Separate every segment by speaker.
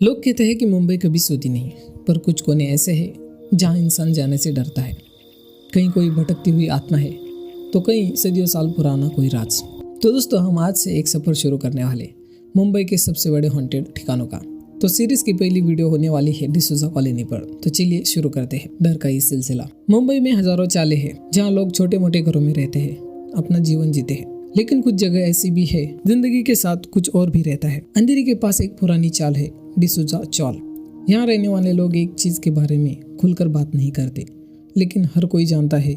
Speaker 1: लोग कहते हैं कि मुंबई कभी सोती नहीं, पर कुछ कोने ऐसे हैं जहां इंसान जाने से डरता है। कहीं कोई भटकती हुई आत्मा है, तो कहीं सदियों साल पुराना कोई राज। तो दोस्तों, हम आज से एक सफ़र शुरू करने वाले मुंबई के सबसे बड़े हॉन्टेड ठिकानों का। तो सीरीज की पहली वीडियो होने वाली है डिसूजा कॉलोनी पर। तो चलिए शुरू करते हैं डर का ये सिलसिला। मुंबई में हजारों चालें हैं जहाँ लोग छोटे मोटे घरों में रहते हैं, अपना जीवन जीते हैं। लेकिन कुछ जगह ऐसी भी है जिंदगी के साथ कुछ और भी रहता है। अंधेरी के पास एक पुरानी चाल है, डिसूजा चौल। यहाँ रहने वाले लोग एक चीज के बारे में खुलकर बात नहीं करते, लेकिन हर कोई जानता है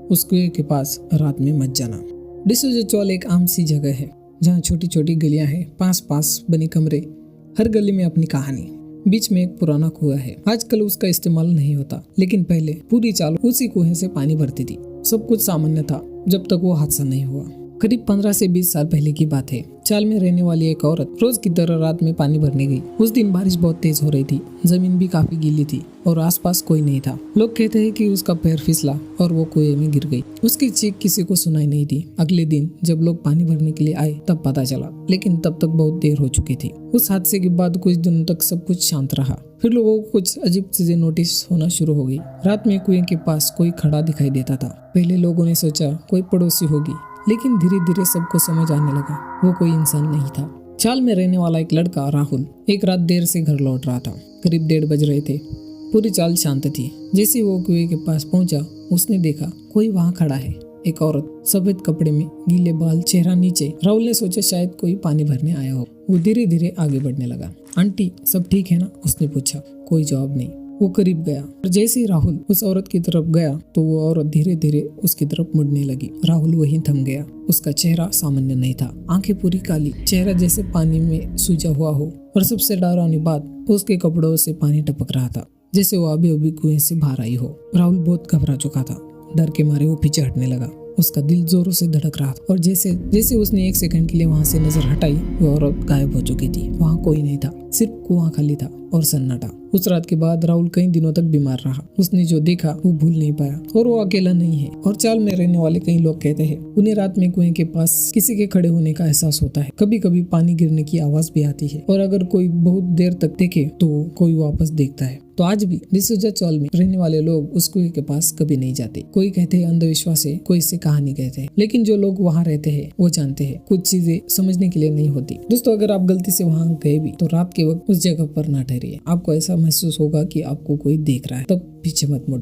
Speaker 1: उस कुएं के पास रात में मत जाना। डिसूजा चौल एक आम सी जगह है जहाँ छोटी छोटी गलियां हैं, पास पास बने कमरे, हर गली में अपनी कहानी। बीच में एक पुराना कुआं है। आजकल उसका इस्तेमाल नहीं होता, लेकिन पहले पूरी चाल उसी कुएं से पानी भरती थी। सब कुछ सामान्य था जब तक वो हादसा नहीं हुआ। करीब 15 से 20 साल पहले की बात है। चाल में रहने वाली एक औरत रोज की तरह रात में पानी भरने गई। उस दिन बारिश बहुत तेज हो रही थी, जमीन भी काफी गीली थी और आसपास कोई नहीं था। लोग कहते हैं कि उसका पैर फिसला और वो कुएं में गिर गई। उसकी चीख किसी को सुनाई नहीं दी। अगले दिन जब लोग पानी भरने के लिए आए तब पता चला, लेकिन तब तक बहुत देर हो चुकी थी। उस हादसे के बाद कुछ दिनों तक सब कुछ शांत रहा। फिर लोगों को कुछ अजीब चीजें नोटिस होना शुरू हो गई। रात में कुएं के पास कोई खड़ा दिखाई देता था। पहले लोगों ने सोचा कोई पड़ोसी होगी, लेकिन धीरे धीरे सबको समझ आने लगा वो कोई इंसान नहीं था। चाल में रहने वाला एक लड़का राहुल एक रात देर से घर लौट रहा था। करीब 1:30 बज रहे थे। पूरी चाल शांत थी। जैसे वो कुएं के पास पहुंचा, उसने देखा कोई वहां खड़ा है। एक औरत, सफेद कपड़े में, गीले बाल, चेहरा नीचे। राहुल ने सोचा शायद कोई पानी भरने आया हो। वो धीरे धीरे आगे बढ़ने लगा। आंटी, सब ठीक है ना? उसने पूछा। कोई जवाब नहीं। वो करीब गया और जैसे ही राहुल उस औरत की तरफ गया तो वो औरत धीरे धीरे उसकी तरफ मुड़ने लगी। राहुल वहीं थम गया। उसका चेहरा सामान्य नहीं था। आंखें पूरी काली, चेहरा जैसे पानी में सूजा हुआ हो, और सबसे डरावनी बात, उसके कपड़ों से पानी टपक रहा था, जैसे वो अभी अभी कुएं से बाहर आई हो। राहुल बहुत घबरा चुका था। डर के मारे वो पीछे हटने लगा। उसका दिल जोरों से धड़क रहा था और जैसे जैसे उसने 1 सेकंड के लिए वहां से नजर हटाई, वो औरत गायब हो चुकी थी। वहां कोई नहीं था, सिर्फ कुआं खाली था और सन्नाटा। उस रात के बाद राहुल कई दिनों तक बीमार रहा। उसने जो देखा वो भूल नहीं पाया, और वो अकेला नहीं है। और चाल में रहने वाले कई लोग कहते हैं उन्हें रात में कुएं के पास किसी के खड़े होने का एहसास होता है। कभी कभी पानी गिरने की आवाज भी आती है, और अगर कोई बहुत देर तक देखे तो कोई वापस देखता है। तो आज भी डिसूजा चौल में रहने वाले लोग उस कुएं के पास कभी नहीं जाते। कोई कहते हैं अंधविश्वास है, कोई इसे कहानी कहते हैं, लेकिन जो लोग वहाँ रहते हैं वो जानते हैं कुछ चीजें समझने के लिए नहीं होती। दोस्तों, अगर आप गलती से वहाँ गए भी तो रात के वक्त उस जगह पर ना ठहरिए। आपको ऐसा महसूस होगा कि आपको कोई देख रहा है, तब पीछे मत मुड़।